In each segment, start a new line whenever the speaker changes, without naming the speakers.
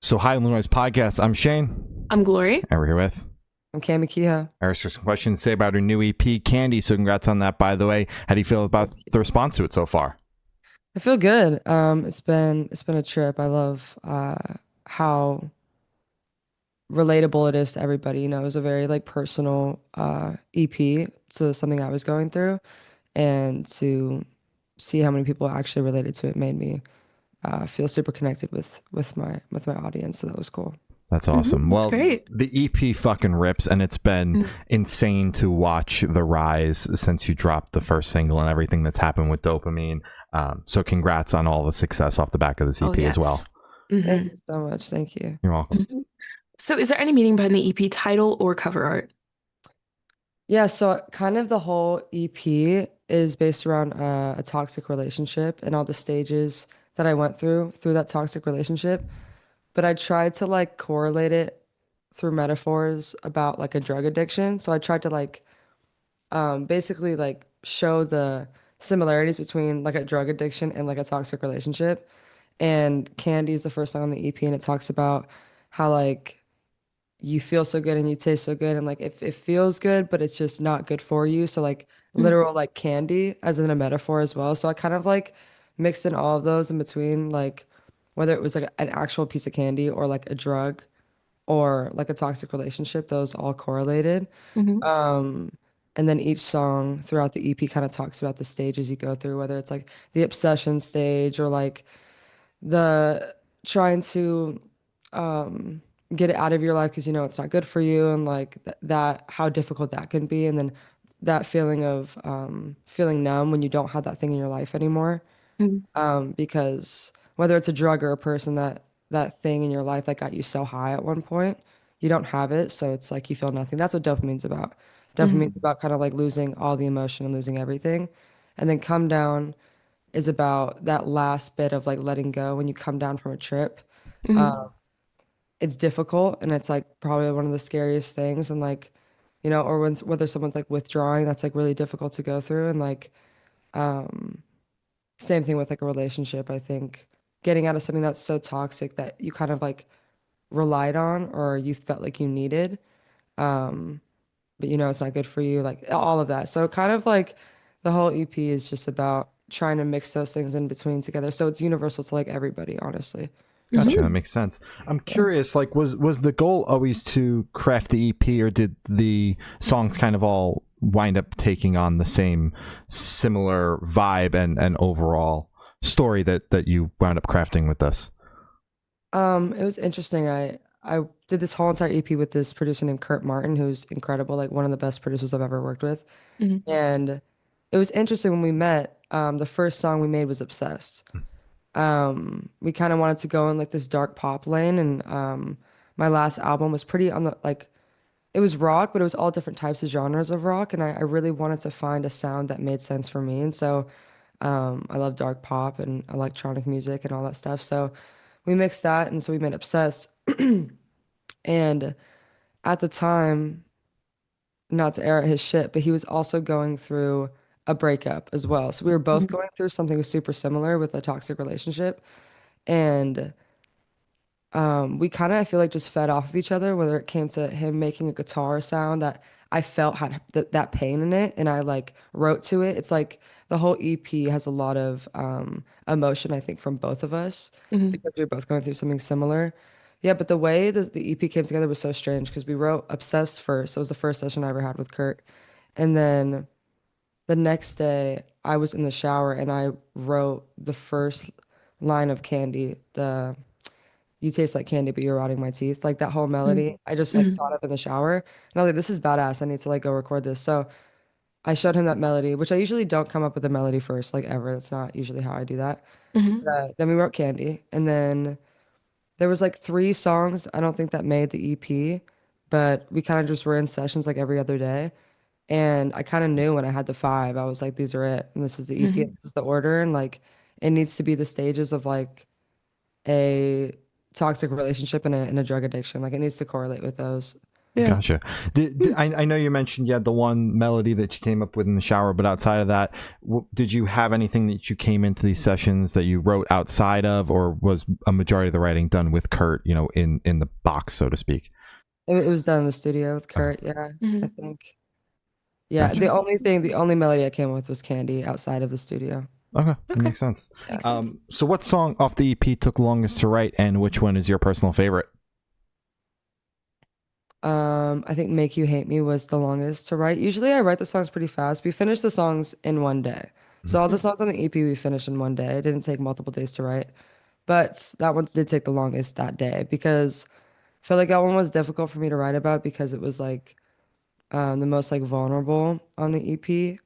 So, hi, Illinois podcast. I'm Shane.
I'm Glory.
And we're here with
I'm Kami Kehoe.
Iris for some questions to say about her new EP, Candy. So, congrats on that, by the way. How do you feel about the response to it so far?
I feel good. It's been a trip. I love how relatable it is to everybody. You know, it was a very like personal EP to something I was going through, and to see how many people actually related to it made me feel super connected with my audience. So that was cool.
That's awesome.
That's
Well,
great.
the EP fucking rips, and it's been insane to watch the rise since you dropped the first single and everything that's happened with Dopamine. So, congrats on all the success off the back of this EP as well.
Thank you so much. Thank you.
You're welcome.
So, is there any meaning behind the EP title or cover art?
Yeah, so kind of the whole EP is based around a toxic relationship and all the stages that I went through that toxic relationship. But I tried to like correlate it through metaphors about like a drug addiction. So I tried to like basically like show the similarities between like a drug addiction and like a toxic relationship. And Candy is the first song on the EP, and it talks about how like you feel so good and you taste so good, and like it feels good, but it's just not good for you. So like literal like candy as in a metaphor as well. So I kind of like mixed in all of those in between, like whether it was like an actual piece of candy or like a drug or like a toxic relationship, those all correlated.
Mm-hmm.
Um, and then each song throughout the EP kind of talks about the stages you go through, whether it's like the obsession stage or like the trying to um get it out of your life because you know it's not good for you, and like that how difficult that can be, and then that feeling of feeling numb when you don't have that thing in your life anymore, because whether it's a drug or a person, that thing in your life that got you so high at one point, you don't have it, so it's like you feel nothing. That's what dopamine's about. Dopamine's about kind of like losing all the emotion and losing everything. And then come down is about that last bit of like letting go when you come down from a trip.
Mm-hmm.
It's difficult, and it's like probably one of the scariest things, and like you know, or when whether someone's like withdrawing, that's like really difficult to go through, and like same thing with like a relationship. I think getting out of something that's so toxic that you kind of like relied on or you felt like you needed, but you know it's not good for you, like all of that. So kind of like the whole EP is just about trying to mix those things in between together. So it's universal to like everybody, honestly.
Gotcha. That makes sense. I'm curious, like, was the goal always to craft the EP, or did the songs kind of all wind up taking on the same similar vibe and overall story that you wound up crafting with this?
It was interesting. I did this whole entire EP with this producer named Kurt Martin, who's incredible, like one of the best producers I've ever worked with.
Mm-hmm.
And it was interesting when we met. The first song we made was Obsessed. We kind of wanted to go in like this dark pop lane, and my last album was pretty on the like it was rock, but it was all different types of genres of rock, and I really wanted to find a sound that made sense for me. And so I love dark pop and electronic music and all that stuff. So we mixed that, and so we made Obsessed. And at the time, not to air out his shit, but he was also going through a breakup as well. So we were both going through something super similar with a toxic relationship. And we kind of, I feel like, just fed off of each other, whether it came to him making a guitar sound that I felt had that pain in it, and I like wrote to it. It's like the whole EP has a lot of emotion, I think, from both of us
Mm-hmm.
because we were both going through something similar. Yeah, but the way the EP came together was so strange because we wrote Obsessed first. It was the first session I ever had with Kurt. And then the next day, I was in the shower and I wrote the first line of Candy, the you taste like candy, but you're rotting my teeth. Like that whole melody, I just like
Mm-hmm.
thought of in the shower. And I was like, this is badass. I need to like go record this. So I showed him that melody, which I usually don't come up with a melody first, like ever. That's not usually how I do that.
Mm-hmm.
Then we wrote Candy. And then there was like three songs I don't think that made the EP, but we kind of just were in sessions like every other day. And I kind of knew when I had the five, I was like, these are it. And this is the EP,
Mm-hmm.
and this is the order. And like it needs to be the stages of like a toxic relationship and a drug addiction. Like it needs to correlate with those.
Yeah.
Gotcha.
Hmm.
I know you mentioned you had the one melody that you came up with in the shower, but outside of that, did you have anything that you came into these sessions that you wrote outside of, or was a majority of the writing done with Kurt, in the box, so to speak?
It was done in the studio with
Okay,
Kurt. Yeah, I
Hmm.
think. Yeah,
gotcha.
the only melody I came up with was Candy outside of the studio.
Okay, that
Okay.
makes sense.
Makes sense.
So what song off the EP took longest to write, and which one is your personal favorite?
I think Make You Hate Me was the longest to write. Usually I write the songs pretty fast. We finished the songs in one day. So all the songs on the EP we finished in one day. It didn't take multiple days to write. But that one did take the longest that day because I feel like that one was difficult for me to write about because it was like the most like vulnerable on the EP.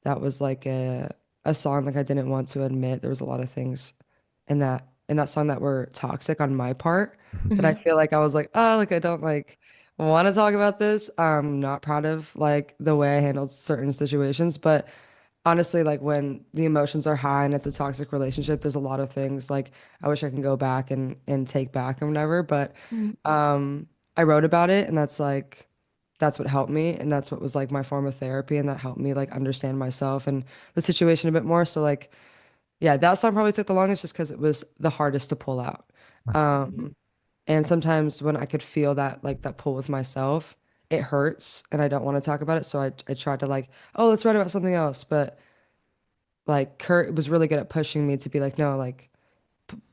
That was like a song like I didn't want to admit. There was a lot of things in that song that were toxic on my part that I
Hmm.
feel like I was like, oh, like I don't like want to talk about this. I'm not proud of like the way I handled certain situations, but honestly, like when the emotions are high and it's a toxic relationship, there's a lot of things like I wish I can go back and take back and whatever. But
Hmm.
I wrote about it, and that's what helped me, and that's what was like my form of therapy, and that helped me like understand myself and the situation a bit more. So like, yeah, that song probably took the longest just because it was the hardest to pull out. Um, and sometimes when I could feel that like that pull with myself, it hurts, and I don't want to talk about it. So I tried to like, oh, let's write about something else, but like Kurt was really good at pushing me to be like, no, like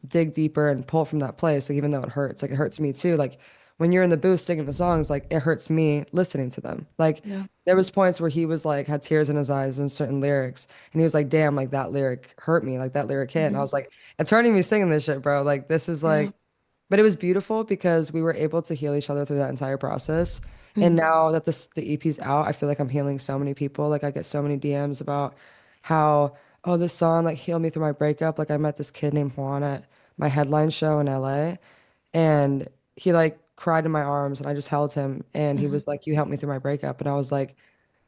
dig deeper and pull from that place. Like even though it hurts, like it hurts me too. Like when you're in the booth singing the songs, like it hurts me listening to them. Like
Yeah.
there was points where he was like had tears in his eyes in certain lyrics, and he was like, "Damn, like that lyric hurt me. Like that lyric hit." And I
Hmm.
was like, "It's hurting me singing this shit, bro. Like this is
Yeah.
like." But it was beautiful because we were able to heal each other through that entire process. And
Hmm.
now that the EP's out, I feel like I'm healing so many people. Like I get so many DMs about how, oh, this song like healed me through my breakup. Like I met this kid named Juan at my headline show in LA, and he like cried in my arms, and I just held him, and he
Hmm.
was like, "You helped me through my breakup." And I was like,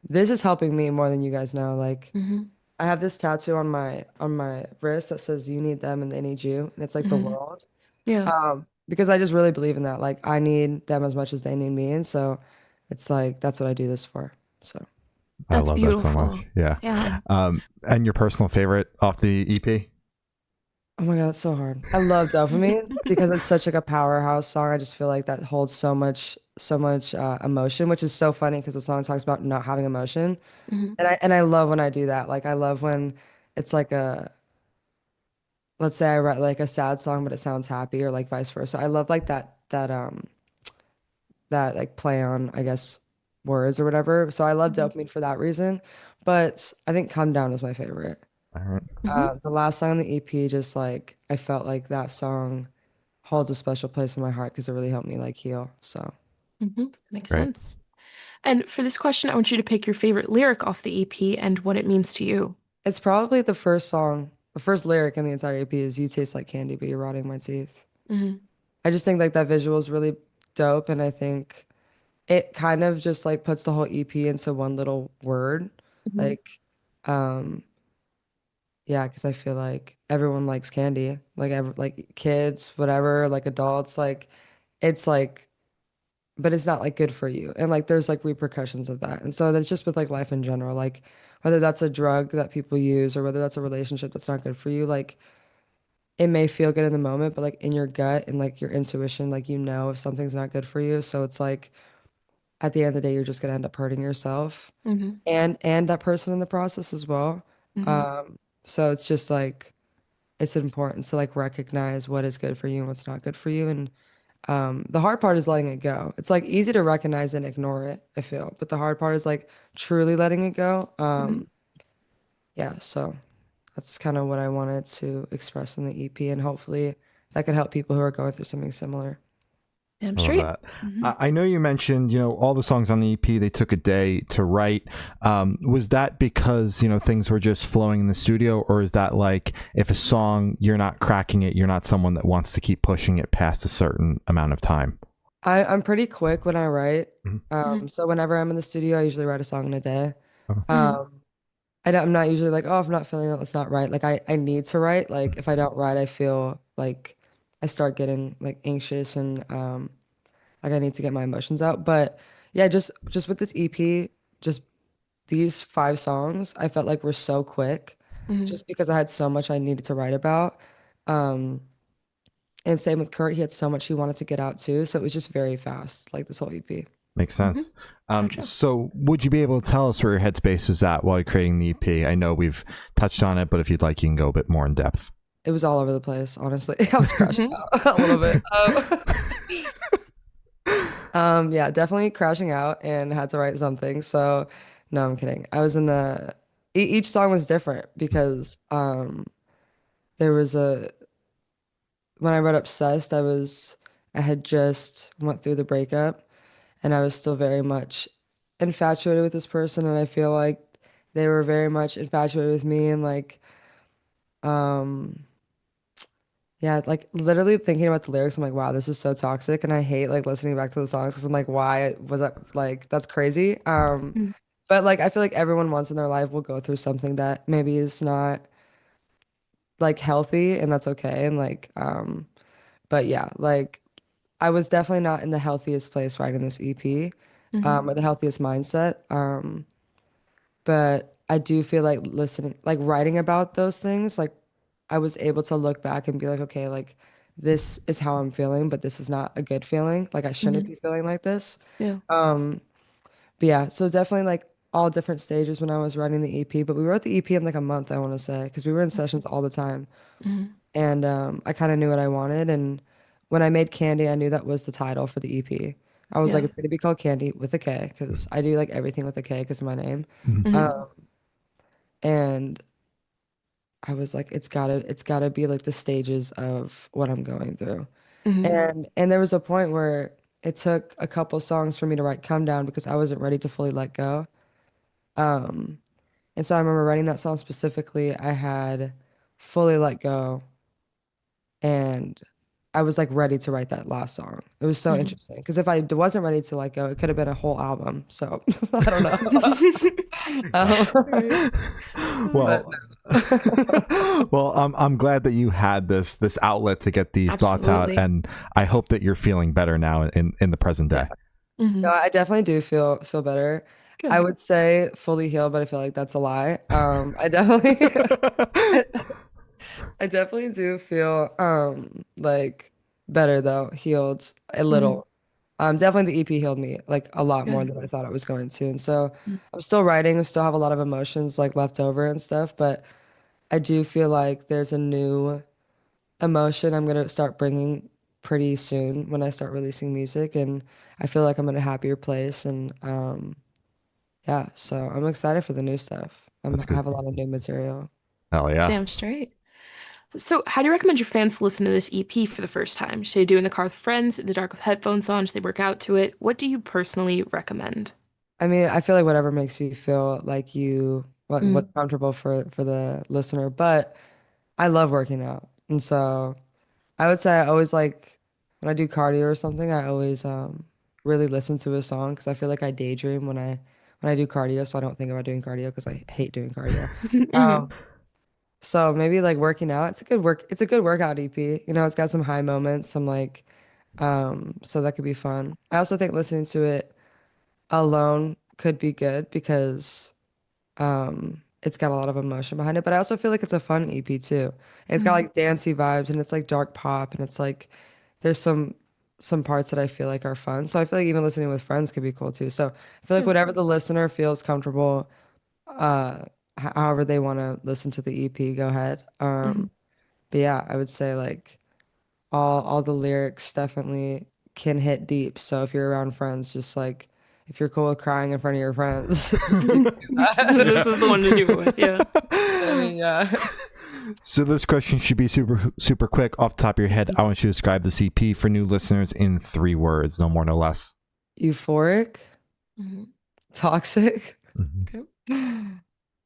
"This is helping me more than you guys know." Like
Hmm.
I have this tattoo on my wrist that says "You need them and they need you," and it's like the
Hmm.
world.
Yeah.
Because I just really believe in that. Like I need them as much as they need me, and so it's like that's what I do this for. So,
I
That's
love that so
beautiful.
much. Yeah.
Yeah.
And your personal favorite off the EP?
oh my God, that's so hard. I love Dopamine because it's such like a powerhouse song. I just feel like that holds so much emotion, which is so funny because the song talks about not having emotion.
Hmm.
And I love when I do that. Like I love when it's like a let's say I write like a sad song but it sounds happy or like vice versa. I love like that like play on I guess words or whatever. So I love
Hmm.
Dopamine for that reason. But I think Come Down is my favorite.
All right.
Hmm.
The last song on the EP just like I felt like that song holds a special place in my heart because it really helped me like heal. So
Hmm. Makes
Great.
sense. And for this question, I want you to pick your favorite lyric off the EP and what it means to you.
it's probably the first song, the first lyric in the entire EP is "You taste like candy, but you're rotting my teeth."
Hmm.
I just think like that visual is really dope, and I think it kind of just like puts the whole EP into one little word.
Hmm.
Like, um, yeah, because I feel like everyone likes candy, like like kids, whatever, like adults, like it's like, but it's not like good for you, and like there's like repercussions of that, and so that's just with like life in general, like whether that's a drug that people use or whether that's a relationship that's not good for you, like it may feel good in the moment, but like in your gut and like your intuition, like you know if something's not good for you, so it's like at the end of the day, you're just gonna end up hurting yourself
Hmm.
and that person in the process as well.
Hmm.
Um, so it's just like it's important to like recognize what is good for you and what's not good for you. And the hard part is letting it go. It's like easy to recognize and ignore it, I feel, but the hard part is like truly letting it go.
Hmm.
Yeah, so that's kind of what I wanted to express in the EP, and hopefully that could help people who are going through something similar.
Damn
I love
straight.
that.
Hmm.
I know you mentioned, all the songs on the EP, they took a day to write. Was that because, things were just flowing in the studio, or is that like if a song, you're not cracking it, you're not someone that wants to keep pushing it past a certain amount of time?
I'm pretty quick when I write.
Mhm.
Hmm.
So whenever I'm in the studio, I usually write a song in a day.
Okay.
Hmm.
Um, I'm not usually like, oh, if I'm not feeling it, let's not write. Like I need to write. Like if I don't write, I feel like I start getting like anxious and like I need to get my emotions out. But yeah, just with this EP, just these 5 songs, I felt like were so quick,
Hmm.
just because I had so much I needed to write about. Um, and same with Kurt, he had so much he wanted to get out too, so it was just very fast, like this whole EP.
Makes
Hmm.
sense.
Gotcha.
So, would you be able to tell us where your headspace is at while you're creating the EP? I know we've touched on it, but if you'd like, you can go a bit more in depth.
It was all over the place, honestly. I was crashing
Hmm.
out a little bit. Yeah, definitely crashing out and had to write something. So, no, I'm kidding. I was in the each song was different because there was a when I wrote Obsessed, I had just went through the breakup and I was still very much infatuated with this person and I feel like they were very much infatuated with me and like um yeah, like literally thinking about the lyrics, I'm like, wow, this is so toxic, and I hate like listening back to the songs because I'm like, why was that like that's crazy? But like I feel like everyone once in their life will go through something that maybe is not like healthy, and that's okay. And like, but yeah, like I was definitely not in the healthiest place writing this EP,
Hmm.
or the healthiest mindset. But I do feel like listening, like writing about those things, like I was able to look back and be like, okay, like this is how I'm feeling, but this is not a good feeling. Like I shouldn't
Hmm.
be feeling like this.
Yeah.
Um, but yeah, so definitely like all different stages when I was writing the EP, but we wrote the EP in like a month, I want to say, because we were in sessions all the time.
Hmm.
And I kind of knew what I wanted. And when I made Candy, I knew that was the title for the EP. I was like,
Yeah.
it's going to be called Candy with a K because I do like everything with a K because of my name.
Mhm.
Hmm.
Um, and I was like, it's gotta be like the stages of what I'm going through.
Hmm.
And there was a point where it took a couple songs for me to write Come Down because I wasn't ready to fully let go. Um, and so I remember writing that song specifically. I had fully let go and I was like ready to write that last song. It was so
Hmm.
interesting because if I wasn't ready to let go, it could have been a whole album. So I don't know. Um,
Right.
but
Well,
no.
well, I'm glad that you had this outlet to get these thoughts out,
Absolutely.
and I hope that you're feeling better now in the present
Yeah.
day.
No,
Hmm.
I definitely do feel better. I
Good.
would say fully healed, but I feel like that's a lie. I definitely I definitely do feel like better though, healed a
Hmm.
little. Definitely the EP healed me like a lot more
Good.
than I thought it was going to. And so I'm still writing, I still have a lot of emotions like left over and stuff, but I do feel like there's a new emotion I'm gonna start bringing pretty soon when I start releasing music, and I feel like I'm in a happier place. And yeah, so I'm excited for the new stuff.
That's
I
good.
have a lot of new material.
Hell yeah.
Damn straight. So, how do you recommend your fans listen to this EP for the first time? Should they do it in the car with friends, in the dark with headphones on? Should they work out to it? What do you personally recommend?
I mean, I feel like whatever makes you feel like
Mm.
what's comfortable for the listener, but I love working out. And so I would say I always like when I do cardio or something, I always really listen to a song because I feel like I daydream when I do cardio, so I don't think about doing cardio because I hate doing cardio.
Hmm.
Um, so maybe like working out, it's a good workout EP. You know, it's got some high moments, some like so that could be fun. I also think listening to it alone could be good because it's got a lot of emotion behind it, but I also feel like it's a fun EP too. And it's got
Hmm.
like dancey vibes and it's like dark pop and it's like there's some parts that I feel like are fun. So I feel like even listening with friends could be cool too. So I feel like
Yeah.
whatever the listener feels comfortable, uh, however they want to listen to the EP, go ahead.
Hmm.
But yeah, I would say like all the lyrics definitely can hit deep. So if you're around friends, just like if you're cool with crying in front of your friends, you can do
This is the
that.
one to do it with. Yeah.
I mean, yeah.
So this question should be super quick off the top of your head. I want you to describe the CP for new listeners in 3 words, no more, no less.
Euphoric,
Hmm.
toxic,
Mhm.
Okay.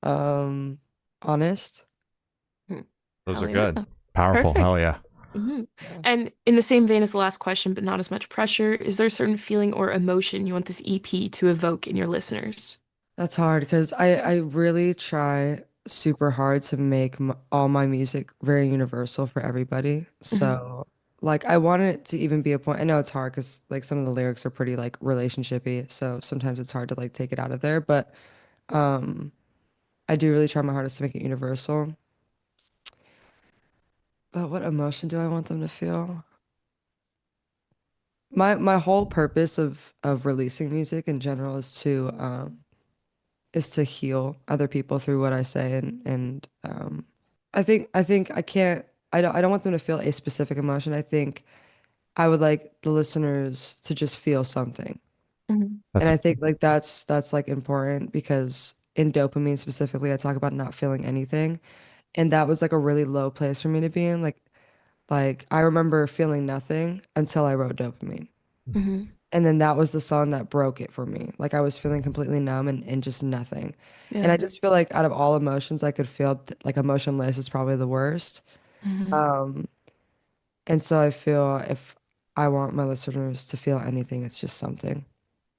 um, honest.
Hmm.
Those
Hell
are
yeah.
good. Powerful. Hell
Perfect.
yeah.
Hmm.
Yeah.
And in the same vein as the last question, but not as much pressure, is there a certain feeling or emotion you want this EP to evoke in your listeners?
That's hard because I really try super hard to make m all my music very universal for everybody.
Hmm.
So. like I wanted it to even be a point. I know it's hard because like some of the lyrics are pretty like relationshipy, so sometimes it's hard to like take it out of there. But um, I do really try my hardest to make it universal. But what emotion do I want them to feel? My whole purpose of releasing music in general is to heal other people through what I say and I think I don't want them to feel a specific emotion. I think I would like the listeners to just feel something.
Mhm.
And
That's
I think like that's like important because in dopamine specifically, I talk about not feeling anything. And that was like a really low place for me to be in. Like I remember feeling nothing until I wrote dopamine.
Mhm.
And then that was the song that broke it for me. Like I was feeling completely numb and just nothing. And
Yeah.
I just feel like out of all emotions I could feel, like emotionless is probably the worst.
Mhm.
Um, and so I feel if I want my listeners to feel anything, it's just something.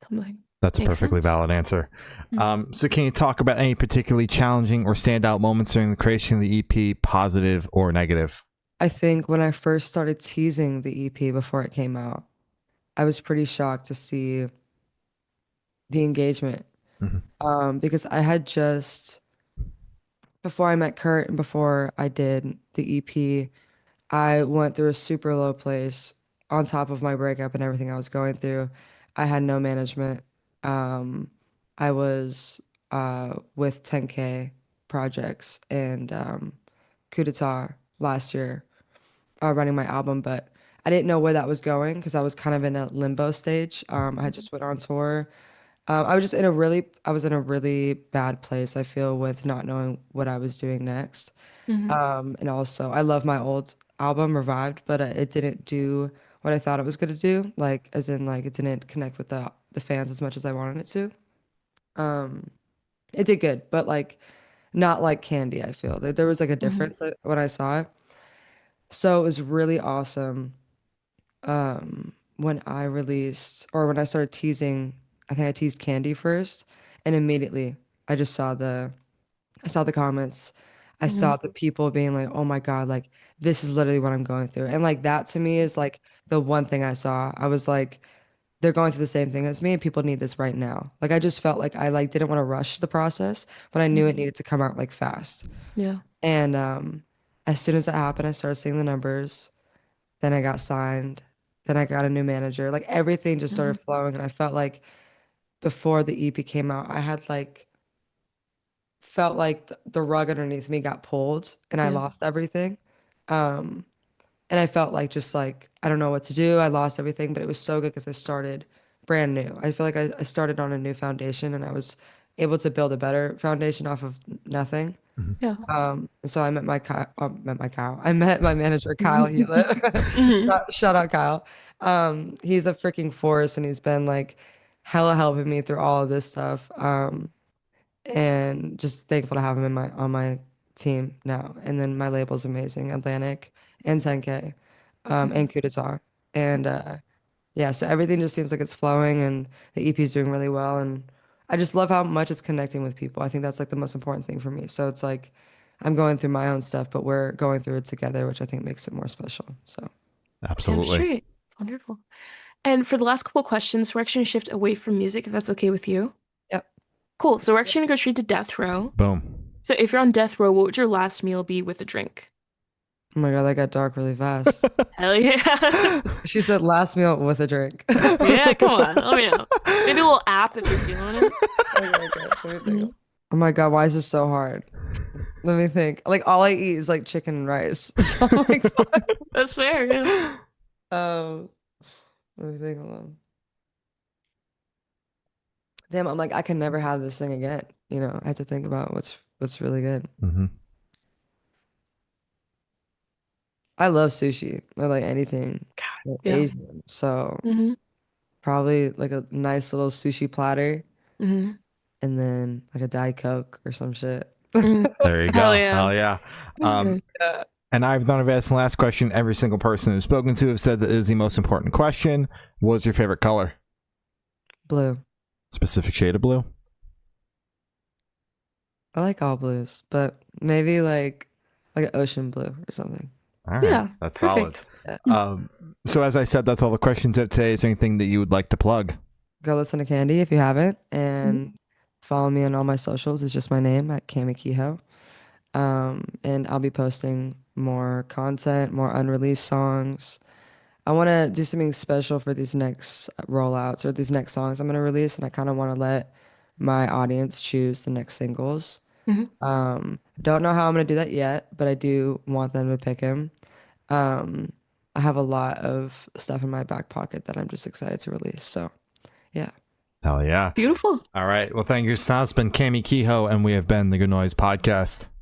Something.
that's a
Makes
perfectly
sense.
valid answer.
Mhm.
So can you talk about any particularly challenging or standout moments during the creation of the EP, positive or negative?
I think when I first started teasing the EP before it came out, I was pretty shocked to see the engagement.
Hmm.
Because I had just before I met Kurt and before I did the EP, I went through a super low place on top of my breakup and everything I was going through. I had no management. Um, I was with 10K projects and Coup d'etat last year, running my album, but I didn't know where that was going because I was kind of in a limbo stage. I had just went on tour. I was in a really bad place, I feel, with not knowing what I was doing next.
Mhm.
And also, I love my old album, Revived, but it didn't do what I thought it was going to do. Like, as in, like, it didn't connect with the fans as much as I wanted it to. Um, it did good, but like, not like Candy, I feel. There was like a
Mhm.
difference when I saw it. So it was really awesome. When I released or when I started teasing, I think I teased Candy first, and immediately I saw the comments. I saw
Mhm.
the people being like, "Oh my God, like this is literally what I'm going through." And like that to me is like the one thing I saw. I was like, they're going through the same thing as me and people need this right now. Like I just felt like I like didn't want to rush the process, but I knew it
Mhm.
needed to come out like fast.
Yeah.
And as soon as that happened, I started seeing the numbers. Then I got signed. Then I got a new manager. Like everything just started
Mhm.
flowing. And I felt like before the EP came out, I had like felt like the rug underneath me got pulled and I
Yeah.
lost everything. Um, and I felt like just like I don't know what to do. I lost everything, but it was so good because I started brand new. I feel like I started on a new foundation and I was able to build a better foundation off of nothing.
Yeah.
And so I met my Kyle, met my Kyle. I met my manager, Kyle
Mhm.
Hewlett.
Mhm.
Shout out Kyle. He's a freaking force and he's been like hella helping me through all of this stuff. And just thankful to have him in my on my team now. And then my label's amazing, Atlantic and 10K, and Coup d'etat. And yeah, so everything just seems like it's flowing and the EP is doing really well. And I just love how much it's connecting with people. I think that's like the most important thing for me. So it's like I'm going through my own stuff, but we're going through it together, which I think makes it more special. So,
Damn
Absolutely.
straight. It's wonderful. And for the last couple questions, we're actually gonna shift away from music, if that's okay with you.
yep.
Cool. So we're actually gonna go straight to death row.
Boom.
So if you're on death row, what would your last meal be with a drink?
Oh my God, that got dark really fast.
Hell yeah.
She said last meal with a drink.
Yeah, come on. Let me know. Maybe a little app if you're feeling it.
Okay, okay. Let me think.
Mhm.
Oh my God, why is this so hard? Let me think. Like all I eat is like chicken and rice. So I'm like, fuck.
That's fair, yeah.
Um, let me think. Hold on. Damn, I'm like, I can never have this thing again. You know, I have to think about what's really good.
Hmm.
I love sushi or like anything
Yeah.
Asian. So
Hmm.
probably like a nice little sushi platter
Hmm.
and then like a Diet Coke or some shit.
Hmm.
There you
Hell
go.
yeah.
Hell yeah.
That's
Um,
good.
Yeah.
and I've done asked the last question. Every single person who's spoken to have said that is the most important question. What's your favorite color?
Blue.
Specific shade of blue?
I like all blues, but maybe like an ocean blue or something.
All right.
Yeah,
That's solid.
perfect.
So as I said, that's all the questions of today. Is there anything that you would like to plug?
Go listen to Candy if you haven't,
Mhm.
and follow me on all my socials. It's just my name at Kami Kehoe. And I'll be posting more content, more unreleased songs. I want to do something special for these next rollouts or these next songs I'm going to release, and I kind of want to let my audience choose the next singles.
Mhm.
Don't know how I'm going to do that yet, but I do want them to pick him. Um, I have a lot of stuff in my back pocket that I'm just excited to release. So, yeah.
Hell yeah.
Beautiful.
All right. Well, thank you. It's been Kami Kehoe, and we have been the Good Noise Podcast.